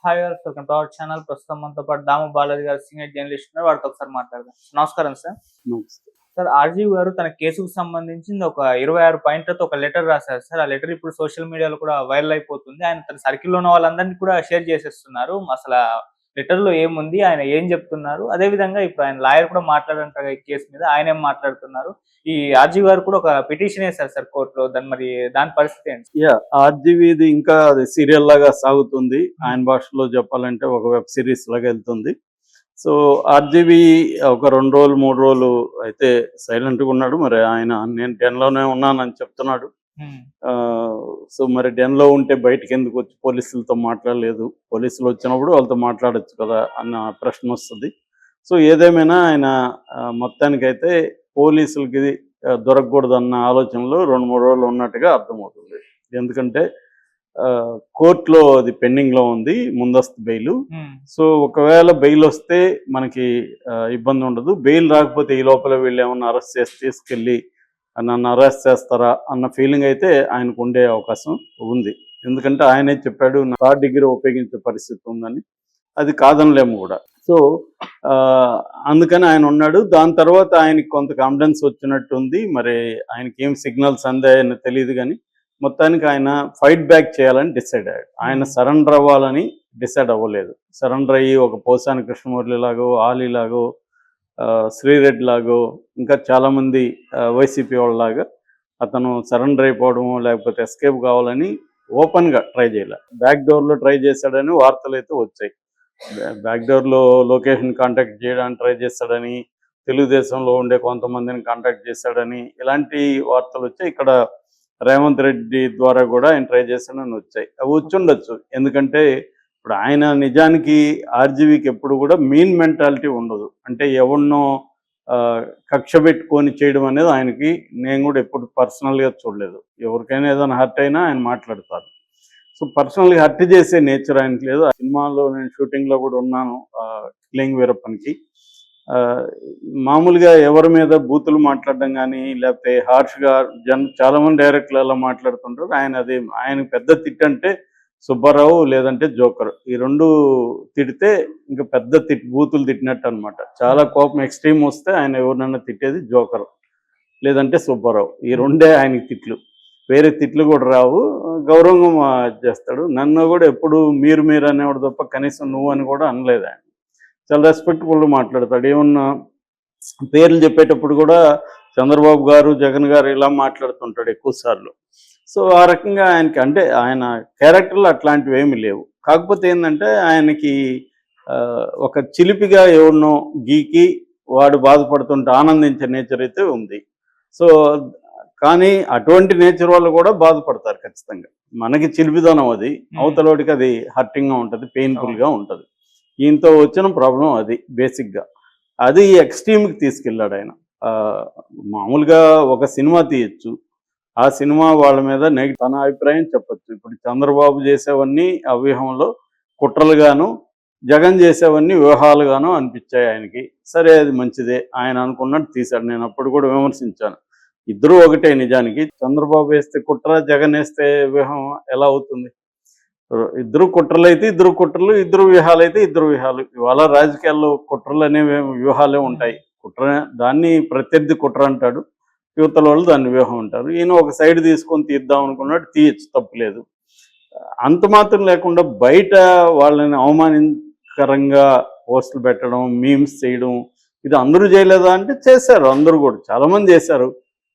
Hi గారు, welcome to our channel. ప్రస్తుతం మనతో పాటు దాము బాలాజీ గారు, సీనియర్ జర్నలిస్ట్ ఉన్నారు. వారితో ఒకసారి మాట్లాడదాం. నమస్కారం సార్. నమస్తే. సార్, ఆర్జీవి గారు తన కేసుకు సంబంధించింది ఒక 26 పాయింట్లతో ఒక లెటర్ రాశారు సార్. ఆ లెటర్ ఇప్పుడు సోషల్ మీడియాలో కూడా వైరల్ అయిపోతుంది. ఆయన తన సర్కిల్‌లో ఉన్న వాళ్ళందరినీ కూడా షేర్ చేసేస్తున్నారు. అసల లెటర్‌లో ఏముంది? ఆయన ఏం చెప్తున్నారు? అదే విధంగా ఇప్పుడు ఆయన లాయర్ కూడా మాట్లాడారంట ఈ కేసు మీద. ఆయన ఏం మాట్లాడుతున్నారు? ఈ ఆర్జీవి గారు కూడా ఒక పిటిషన్ ఏసారు సార్ కోర్టులో. దాని పరిస్థితి ఏంటి? ఆర్జీవీది ఇంకా అది సీరియల్ లాగా సాగుతుంది. ఆయన భాషలో చెప్పాలంటే ఒక వెబ్ సిరీస్ లాగా వెళ్తుంది. సో ఆర్జీవీ ఒక 2 రోజులు 3 రోజులు అయితే సైలెంట్గా ఉన్నాడు. మరి ఆయన నేను డెన్లోనే ఉన్నానని చెప్తున్నాడు. సో మరి డెన్లో ఉంటే బయటకు ఎందుకు వచ్చి పోలీసులతో మాట్లాడలేదు? పోలీసులు వచ్చినప్పుడు వాళ్ళతో మాట్లాడచ్చు కదా అన్న ప్రశ్న వస్తుంది. సో ఏదేమైనా ఆయన మొత్తానికైతే పోలీసులకి దొరకకూడదన్న ఆలోచనలో 2-3 రోజులు ఉన్నట్టుగా అర్థమవుతుంది. ఎందుకంటే కోర్టులో అది పెండింగ్లో ఉంది, ముందస్తు బెయిల్. సో ఒకవేళ బెయిల్ వస్తే మనకి ఇబ్బంది ఉండదు. బెయిల్ రాకపోతే ఈ లోపల వీళ్ళు ఏమన్నా అరెస్ట్ చేసి తీసుకెళ్ళి నన్ను అరెస్ట్ చేస్తారా అన్న ఫీలింగ్ అయితే ఆయనకు ఉండే అవకాశం ఉంది. ఎందుకంటే ఆయనే చెప్పాడు, నా 3rd డిగ్రీ ఉపయోగించే పరిస్థితి ఉందని. అది కాదనలేము కూడా. సో అందుకని ఆయన ఉన్నాడు. దాని తర్వాత ఆయనకి కొంత కాన్ఫిడెన్స్ వచ్చినట్టుంది. మరి ఆయనకి ఏం సిగ్నల్స్ అందాయని తెలియదు, కానీ మొత్తానికి ఆయన ఫైట్ బ్యాక్ చేయాలని డిసైడ్ అయ్యాడు. ఆయన సరెండర్ అవ్వాలని డిసైడ్ అవ్వలేదు. సరెండర్ అయ్యి ఒక పోసాని కృష్ణమురళి లాగో, ఆలీ లాగో, శ్రీరెడ్డి లాగో, ఇంకా చాలామంది వైసీపీ వాళ్ళలాగా అతను సరెండర్ అయిపోవడము లేకపోతే ఎస్కేప్ కావాలని ఓపెన్గా ట్రై చేయలే. బ్యాక్ డోర్లో ట్రై చేశాడని వార్తలు అయితే వచ్చాయి. బ్యాక్ డోర్లో లొకేషన్ కాంటాక్ట్ చేయడానికి ట్రై చేస్తాడని, తెలుగుదేశంలో ఉండే కొంతమందిని కాంటాక్ట్ చేశాడని ఇలాంటి వార్తలు వచ్చాయి. ఇక్కడ రేవంత్ రెడ్డి ద్వారా కూడా ఆయన ట్రై చేశాడని వచ్చాయి. అవి వచ్చి ఉండొచ్చు. ఎందుకంటే ఇప్పుడు ఆయన నిజానికి ఆర్జీవీకి ఎప్పుడు కూడా మీన్ మెంటాలిటీ ఉండదు. అంటే ఎవరినో కక్ష పెట్టుకొని చేయడం అనేది ఆయనకి నేను కూడా ఎప్పుడు పర్సనల్గా చూడలేదు. ఎవరికైనా ఏదైనా హర్ట్ అయినా ఆయన మాట్లాడతారు. సో పర్సనల్గా హర్ట్ చేసే నేచర్ ఆయనకి లేదు. ఆ సినిమాలో నేను షూటింగ్లో కూడా ఉన్నాను, కిలింగ్ వీరప్పన్కి. మామూలుగా ఎవరి మీద బూతులు మాట్లాడడం కానీ లేకపోతే హార్ష్గా చాలామంది డైరెక్టర్లు అలా మాట్లాడుతుంటారు. ఆయన పెద్ద తిట్టు అంటే సుబ్బారావు లేదంటే జోకర్. ఈ 2 తిడితే ఇంకా పెద్ద బూతులు తిట్టినట్టు అనమాట. చాలా కోపం ఎక్స్ట్రీమ్ వస్తే ఆయన ఎవరినైనా తిట్టేది జోకర్ లేదంటే సుబ్బారావు. ఈ 2 ఆయనకి తిట్లు, వేరే తిట్లు కూడా రావు. గౌరవంగా చేస్తాడు. నన్ను కూడా ఎప్పుడు మీరు అనేవాడు తప్ప కనీసం నువ్వు అని కూడా అనలేదు. ఆయన చాలా రెస్పెక్ట్ఫుల్గా మాట్లాడతాడు. ఏమన్నా పేర్లు చెప్పేటప్పుడు కూడా చంద్రబాబు గారు, జగన్ గారు ఇలా మాట్లాడుతుంటాడు ఎక్కువసార్లు. సో ఆ రకంగా ఆయనకి అంటే ఆయన క్యారెక్టర్లు అట్లాంటివి ఏమి లేవు. కాకపోతే ఏంటంటే ఆయనకి ఒక చిలిపిగా ఎవరినో గీకి వాడు బాధపడుతుంటే ఆనందించే నేచర్ అయితే ఉంది. సో కానీ అటువంటి నేచర్ వాళ్ళు కూడా బాధపడతారు ఖచ్చితంగా. మనకి చిలిపిదనం అది, అవతలోడికి అది హర్టింగ్గా ఉంటుంది, పెయిన్ఫుల్గా ఉంటుంది. ఈయనతో వచ్చిన ప్రాబ్లం అది బేసిక్గా. అది ఎక్స్ట్రీమ్కి తీసుకెళ్ళాడు ఆయన. మామూలుగా ఒక సినిమా తీయచ్చు, ఆ సినిమా వాళ్ళ మీద తన అభిప్రాయం చెప్పచ్చు. ఇప్పుడు చంద్రబాబు చేసేవన్నీ అవ్యూహంలో కుట్రలుగాను, జగన్ చేసేవన్నీ వ్యూహాలుగాను అనిపించాయి ఆయనకి. సరే, అది మంచిదే, ఆయన అనుకున్నట్టు తీశాడు. నేను అప్పుడు కూడా విమర్శించాను, ఇద్దరు ఒకటే నిజానికి. చంద్రబాబు వేస్తే కుట్ర, జగన్ వేస్తే వ్యూహం ఎలా అవుతుంది? ఇద్దరు కుట్రలు అయితే ఇద్దరు కుట్రలు, ఇద్దరు వ్యూహాలు అయితే ఇద్దరు వ్యూహాలు. ఇవాళ రాజకీయాల్లో కుట్రలు అనేవి వ్యూహాలే ఉంటాయి. కుట్ర దాన్ని ప్రత్యర్థి కుట్ర అంటాడు, యువతల వాళ్ళు దాన్ని వ్యూహం అంటారు. ఈయన ఒక సైడ్ తీసుకొని తీద్దాం అనుకున్నాడు, తీయచ్చు, తప్పులేదు. అంత మాత్రం లేకుండా బయట వాళ్ళని అవమానకరంగా పోస్టులు పెట్టడం, మీమ్స్ చేయడం, ఇది అందరూ చేయలేదా అంటే చేశారు. అందరూ కూడా చాలామంది చేశారు.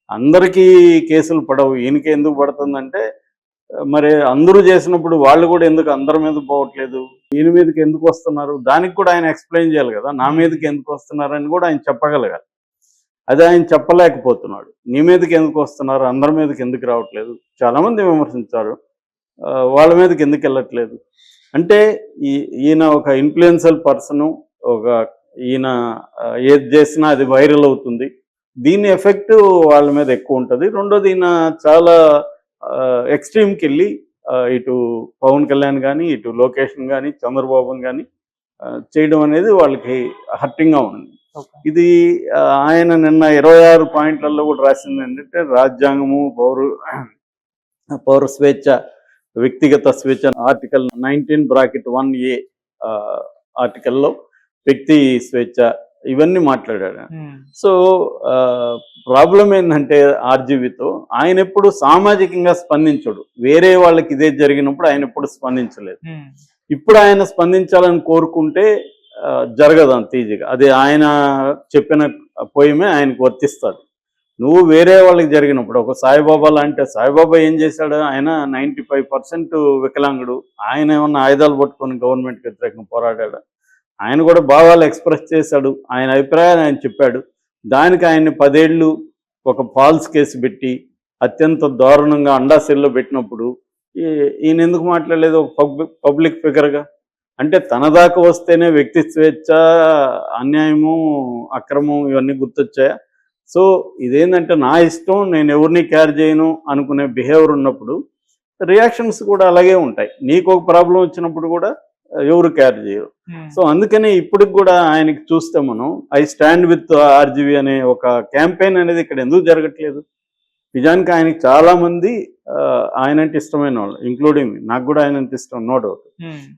అందరికీ కేసులు పడవు, ఈయనకి ఎందుకు పడుతుందంటే మరి అందరూ చేసినప్పుడు వాళ్ళు కూడా ఎందుకు అందరి మీద పోవట్లేదు, ఈయన మీదకి ఎందుకు వస్తున్నారు, దానికి కూడా ఆయన ఎక్స్ప్లెయిన్ చేయాలి కదా. నా మీదకి ఎందుకు వస్తున్నారని కూడా ఆయన చెప్పగలగాలి. అది ఆయన చెప్పలేకపోతున్నాడు. నీ మీదకి ఎందుకు వస్తున్నారు, అందరి మీదకి ఎందుకు రావట్లేదు, చాలామంది విమర్శించారు, వాళ్ళ మీదకి ఎందుకు వెళ్ళట్లేదు అంటే ఈయన ఒక ఇన్ఫ్లుయెన్షియల్ పర్సను. ఈయన ఏది చేసినా అది వైరల్ అవుతుంది. దీని ఎఫెక్ట్ వాళ్ళ మీద ఎక్కువ ఉంటుంది. రెండోది, ఈయన చాలా ఎక్స్ట్రీమ్కి వెళ్ళి ఇటు పవన్ కళ్యాణ్ కానీ, ఇటు లోకేష్ని కానీ, చంద్రబాబుని కానీ చేయడం అనేది వాళ్ళకి హర్టింగ్గా ఉంది. ఇది ఆయన నిన్న 26 పాయింట్లలో కూడా రాసింది ఏంటంటే, రాజ్యాంగము, పౌర స్వేచ్ఛ వ్యక్తిగత స్వేచ్ఛ ఆర్టికల్ 19(1)(a) ఆర్టికల్లో వ్యక్తి స్వేచ్ఛ ఇవన్నీ మాట్లాడాడు. సో ప్రాబ్లం ఏంటంటే ఆర్జీవితో ఆయన ఎప్పుడు సామాజికంగా స్పందించడు. వేరే వాళ్ళకి ఇదే జరిగినప్పుడు ఆయన ఎప్పుడు స్పందించలేదు. ఇప్పుడు ఆయన స్పందించాలని కోరుకుంటే జరగదు అంత ఈజీగా. అది ఆయన చెప్పిన పోయమే ఆయనకు వర్తిస్తుంది. నువ్వు వేరే వాళ్ళకి జరిగినప్పుడు ఒక సాయిబాబా లాంటి సాయిబాబా ఏం చేశాడు? ఆయన 95% వికలాంగుడు. ఆయన ఏమన్నా ఆయుధాలు పట్టుకొని గవర్నమెంట్కి వ్యతిరేకంగా పోరాడాడు. ఆయన కూడా భావాలు ఎక్స్ప్రెస్ చేశాడు. ఆయన అభిప్రాయాలు ఆయన చెప్పాడు. దానికి ఆయన్ని 10 ఏళ్ళు ఒక ఫాల్స్ కేసు పెట్టి అత్యంత దారుణంగా అండాసెల్లో పెట్టినప్పుడు ఈయన ఎందుకు మాట్లాడలేదు ఒక పబ్లిక్ ఫిగర్గా? అంటే తన దాకా వస్తేనే వ్యక్తి స్వేచ్ఛ, అన్యాయము, అక్రమం ఇవన్నీ గుర్తొచ్చాయా? సో ఇదేంటంటే నా ఇష్టం, నేను ఎవరిని కేర్ చేయను అనుకునే బిహేవియర్ ఉన్నప్పుడు రియాక్షన్స్ కూడా అలాగే ఉంటాయి. నీకు ఒక ప్రాబ్లం వచ్చినప్పుడు కూడా ఎవరు కేర్ చేయరు. సో అందుకనే ఇప్పటికి కూడా ఆయనకి చూస్తే మనం ఐ స్టాండ్ విత్ ఆర్జీవి అనే ఒక క్యాంపెయిన్ అనేది ఇక్కడ ఎందుకు జరగట్లేదు? నిజానికి ఆయనకి చాలా మంది ఆయన అంటే ఇష్టమైన వాళ్ళు, ఇంక్లూడింగ్ నాకు కూడా ఆయన అంటే ఇష్టం, నో డౌట్.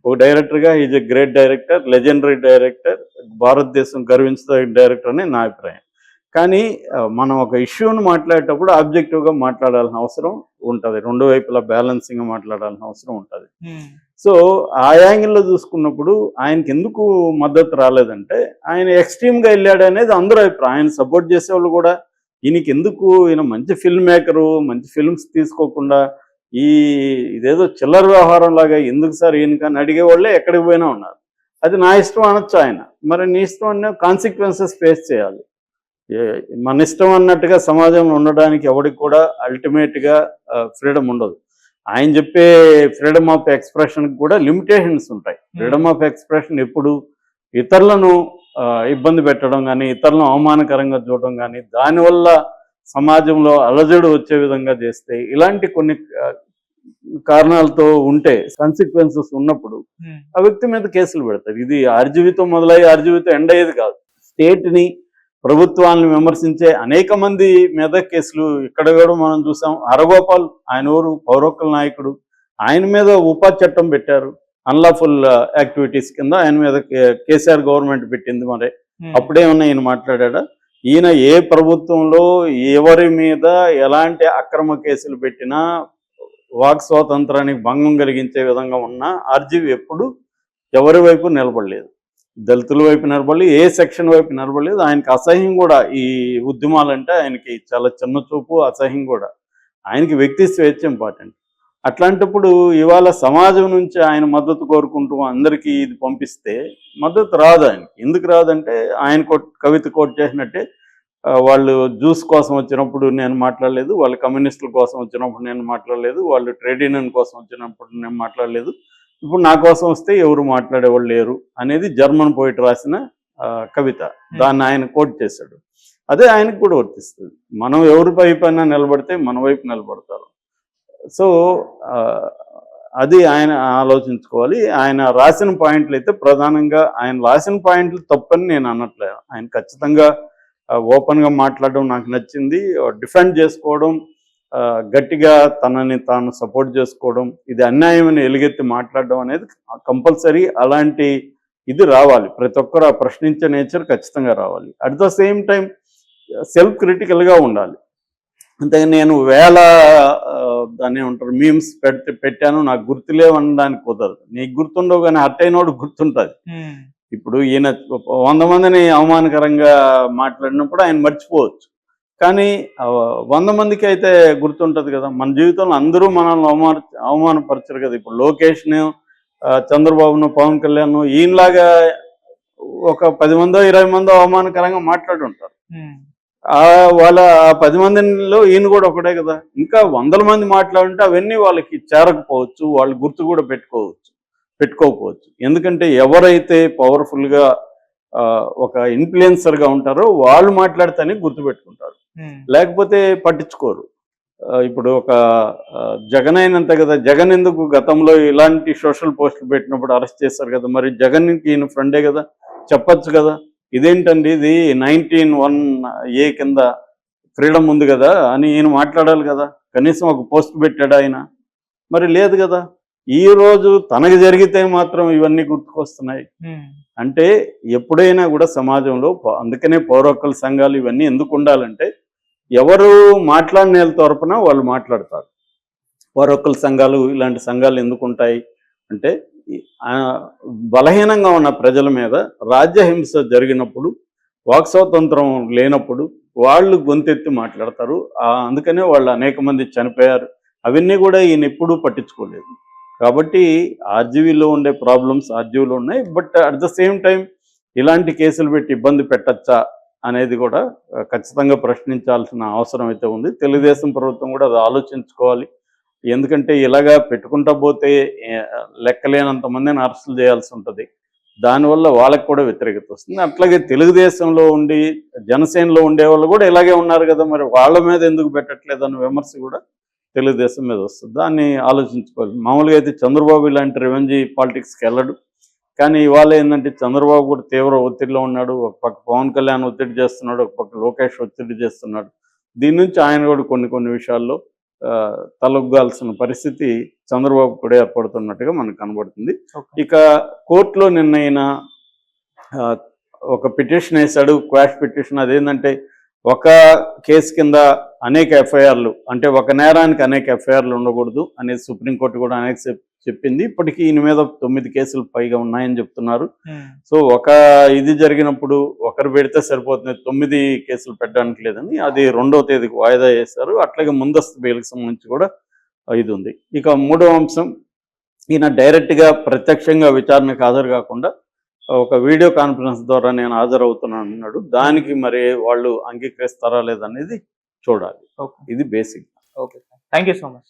ఒక డైరెక్టర్గా is a great director, legendary director, భారతదేశం గర్వించదగిన డైరెక్టర్ అని నా అభిప్రాయం. కానీ మనం ఒక ఇష్యూని మాట్లాడేటప్పుడు ఆబ్జెక్టివ్గా మాట్లాడాల్సిన అవసరం ఉంటుంది. రెండు వైపులా బ్యాలెన్సింగ్గా మాట్లాడాల్సిన అవసరం ఉంటుంది. సో ఆ యాంగిల్లో చూసుకున్నప్పుడు ఆయనకి ఎందుకు మద్దతు రాలేదంటే ఆయన ఎక్స్ట్రీమ్గా వెళ్ళాడు అనేది అందరూ అభిప్రాయం. ఆయన సపోర్ట్ చేసేవాళ్ళు కూడా ఈయనకి ఎందుకు, ఈయన మంచి ఫిల్మ్ మేకరు, మంచి ఫిల్మ్స్ తీసుకోకుండా ఇదేదో చిల్లర వ్యవహారం లాగా ఎందుకు సార్ ఈయనకని అడిగేవాళ్ళే ఎక్కడికి పోయినా ఉన్నారు. అది నా ఇష్టం అనొచ్చు ఆయన. మరి నీ ఇష్టం అనే కాన్సిక్వెన్సెస్ ఫేస్ చేయాలి. మన ఇష్టం అన్నట్టుగా సమాజంలో ఉండడానికి ఎవరికి కూడా అల్టిమేట్గా ఫ్రీడమ్ ఉండదు. ఆయన చెప్పే ఫ్రీడమ్ ఆఫ్ ఎక్స్ప్రెషన్కి కూడా లిమిటేషన్స్ ఉంటాయి. ఫ్రీడమ్ ఆఫ్ ఎక్స్ప్రెషన్ ఎప్పుడు ఇతరులను ఇబ్బంది పెట్టడం కానీ, ఇతరులను అవమానకరంగా చూడడం కానీ, దానివల్ల సమాజంలో అలజడు వచ్చే విధంగా చేస్తే, ఇలాంటి కొన్ని కారణాలతో ఉంటే కాన్సిక్వెన్సెస్ ఉన్నప్పుడు ఆ వ్యక్తి మీద కేసులు పెడతారు. ఇది ఆర్జీవితో మొదలయ్యి ఆర్జీవితో ఎండ్ అయ్యేది కాదు. స్టేట్ని, ప్రభుత్వాలను విమర్శించే అనేక మంది మీద కేసులు ఇక్కడ కూడా మనం చూసాం. హరగోపాల్, ఆయన ఊరు పౌరకుల నాయకుడు, ఆయన మీద ఉపా చట్టం పెట్టారు. అన్లాఫుల్ యాక్టివిటీస్ కింద ఆయన మీద కేసీఆర్ గవర్నమెంట్ పెట్టింది. మరి అప్పుడేమన్నా ఈయన మాట్లాడా? ఈయన ఏ ప్రభుత్వంలో ఎవరి మీద ఎలాంటి అక్రమ కేసులు పెట్టినా వాక్ స్వాతంత్రానికి భంగం కలిగించే విధంగా ఉన్న ఆర్జీవి ఎప్పుడు ఎవరి వైపు నిలబడలేదు. దళితుల వైపు నిలబడలేదు, ఏ సెక్షన్ వైపు నిలబడలేదు. ఆయనకి అసహ్యం కూడా ఈ ఉద్యమాలంటే ఆయనకి చాలా చిన్న చూపు, అసహ్యం కూడా. ఆయనకి వ్యక్తి స్వేచ్ఛ ఇంపార్టెంట్. అట్లాంటప్పుడు ఇవాళ సమాజం నుంచి ఆయన మద్దతు కోరుకుంటూ అందరికీ ఇది పంపిస్తే మద్దతు రాదు ఆయనకి. ఎందుకు రాదంటే ఆయన కవిత కోట్ చేసినట్టే, వాళ్ళు జ్యూస్ కోసం వచ్చినప్పుడు నేను మాట్లాడలేదు, వాళ్ళు కమ్యూనిస్టుల కోసం వచ్చినప్పుడు నేను మాట్లాడలేదు, వాళ్ళు ట్రేడ్ యూనియన్ కోసం వచ్చినప్పుడు నేను మాట్లాడలేదు, ఇప్పుడు నా కోసం వస్తే ఎవరు మాట్లాడేవాళ్ళు లేరు అనేది జర్మన్ పోయిట్ రాసిన కవిత. దాన్ని ఆయన కోట్ చేశాడు. అదే ఆయనకు కూడా వర్తిస్తుంది. మనం ఎవరి వైపైనా నిలబడితే మన వైపు నిలబడతారు. సో అది ఆయన ఆలోచించుకోవాలి. ఆయన రాసిన పాయింట్లు అయితే ప్రధానంగా ఆయన రాసిన పాయింట్లు తప్పని నేను అనట్లేదు. ఆయన ఖచ్చితంగా ఓపెన్గా మాట్లాడడం నాకు నచ్చింది. డిఫెండ్ చేసుకోవడం, గట్టిగా తనని తాను సపోర్ట్ చేసుకోవడం, ఇది అన్యాయమని ఎలుగెత్తి మాట్లాడడం అనేది కంపల్సరీ. అలాంటి ఇది రావాలి. ప్రతి ఒక్కరు ప్రశ్నించే నేచర్ ఖచ్చితంగా రావాలి. At the same time self క్రిటికల్గా ఉండాలి. అంతే నేను దాన్ని ఏమంటారు మీమ్స్ పెట్టాను నాకు గుర్తులేవు అనడానికి కుదరదు. నీకు గుర్తుండవు కానీ హర్ట్ అయినోడు గుర్తుంటుంది. ఇప్పుడు ఈయన 100 మందిని అవమానకరంగా మాట్లాడినప్పుడు ఆయన మర్చిపోవచ్చు, కానీ 100 మందికి అయితే గుర్తుంటుంది కదా. మన జీవితంలో అందరూ మనల్ని అవమానపరచరు కదా. ఇప్పుడు లోకేష్ను, చంద్రబాబును, పవన్ కళ్యాణ్ ఈయనలాగా ఒక 10 మందో 20 మందో అవమానకరంగా మాట్లాడి ఉంటారు. వాళ్ళ 10 మందిలో ఈయన కూడా ఒకటే కదా. ఇంకా 100 మంది మాట్లాడుంటే అవన్నీ వాళ్ళకి చేరకపోవచ్చు, వాళ్ళు గుర్తు కూడా పెట్టుకోకపోవచ్చు. ఎందుకంటే ఎవరైతే పవర్ఫుల్గా ఒక ఇన్ఫ్లుయెన్సర్గా ఉంటారో వాళ్ళు మాట్లాడితేనే గుర్తుపెట్టుకుంటారు, లేకపోతే పట్టించుకోరు. ఇప్పుడు ఒక జగన్ అయినంత కదా, జగన్ ఎందుకు గతంలో ఇలాంటి సోషల్ పోస్టులు పెట్టినప్పుడు అరెస్ట్ చేశారు కదా, మరి జగన్కి ఈయన ఫ్రెండే కదా, చెప్పచ్చు కదా. ఇదేంటండి ఇది 19(1)(a) కింద ఫ్రీడమ్ ఉంది కదా అని ఈయన మాట్లాడాలి కదా. కనీసం ఒక పోస్ట్ పెట్టాడు ఆయన, మరి లేదు కదా. ఈ రోజు తనకు జరిగితే మాత్రం ఇవన్నీ గుర్తుకొస్తున్నాయి. అంటే ఎప్పుడైనా కూడా సమాజంలో అందుకనే పౌర హక్కుల సంఘాలు ఇవన్నీ ఎందుకు ఉండాలంటే ఎవరు మాట్లాడిన తరపున వాళ్ళు మాట్లాడతారు. పౌర హక్కుల సంఘాలు ఇలాంటి సంఘాలు ఎందుకు ఉంటాయి అంటే బలహీనంగా ఉన్న ప్రజల మీద రాజ్యహింస జరిగినప్పుడు వాక్ స్వాతంత్రం లేనప్పుడు వాళ్ళు గొంతెత్తి మాట్లాడతారు. అందుకనే వాళ్ళు అనేక మంది చనిపోయారు. అవన్నీ కూడా ఈయన ఎప్పుడూ పట్టించుకోలేదు. కాబట్టి ఆర్జీవీలో ఉండే ప్రాబ్లమ్స్ ఆర్జీవీలో ఉన్నాయి. But at the same time ఇలాంటి కేసులు పెట్టి ఇబ్బంది పెట్టచ్చా అనేది కూడా ఖచ్చితంగా ప్రశ్నించాల్సిన అవసరం అయితే ఉంది. తెలుగుదేశం ప్రభుత్వం కూడా అది ఆలోచించుకోవాలి. ఎందుకంటే ఇలాగా పెట్టుకుంటా పోతే లెక్కలేనంత మందిని అరెస్టులు చేయాల్సి ఉంటుంది. దానివల్ల వాళ్ళకి కూడా వ్యతిరేకత వస్తుంది. అట్లాగే తెలుగుదేశంలో ఉండి జనసేనలో ఉండే వాళ్ళు కూడా ఇలాగే ఉన్నారు కదా, మరి వాళ్ళ మీద ఎందుకు పెట్టట్లేదు అన్న విమర్శ కూడా తెలుగుదేశం మీద వస్తుంది. దాన్ని ఆలోచించుకోవాలి. మామూలుగా అయితే చంద్రబాబు ఇలాంటి రివెంజీ పాలిటిక్స్కి వెళ్ళడు. కానీ ఇవాళ ఏంటంటే చంద్రబాబు కూడా తీవ్ర ఒత్తిడిలో ఉన్నాడు. ఒక పక్క పవన్ కళ్యాణ్ ఒత్తిడి చేస్తున్నాడు, ఒక పక్క లోకేష్ ఒత్తిడి చేస్తున్నాడు. దీని నుంచి ఆయన కూడా కొన్ని విషయాల్లో తలొగ్గాల్సిన పరిస్థితి చంద్రబాబు కూడా ఏర్పడుతున్నట్టుగా మనకు కనబడుతుంది. ఇక కోర్టులో నిన్న ఒక పిటిషన్ వేశాడు, క్వాష్ పిటిషన్. అదేంటంటే ఒక కేసు కింద అనేక ఎఫ్ఐఆర్లు, అంటే ఒక నేరానికి అనేక ఎఫ్ఐఆర్లు ఉండకూడదు అనేది సుప్రీంకోర్టు కూడా అనేక చెప్పింది. ఇప్పటికీ ఈయన మీద 9 కేసులు పైగా ఉన్నాయని చెప్తున్నారు. సో ఒక ఇది జరిగినప్పుడు ఒకరు పెడితే సరిపోతుంది, 9 కేసులు పెట్టడానికి లేదని అది 2వ తేదీకి వాయిదా చేశారు. అట్లాగే ముందస్తు బెయిల్కి సంబంధించి కూడా ఇది ఉంది. ఇక 3వ అంశం, ఈయన డైరెక్ట్గా ప్రత్యక్షంగా విచారణకు హాజరు కాకుండా ఒక వీడియో కాన్ఫరెన్స్ ద్వారా నేను హాజరవుతున్నాను అన్నాడు. దానికి మరి వాళ్ళు అంగీకరిస్తారా లేదనేది చూడాలి. ఇది basic. Okay, thank you so much.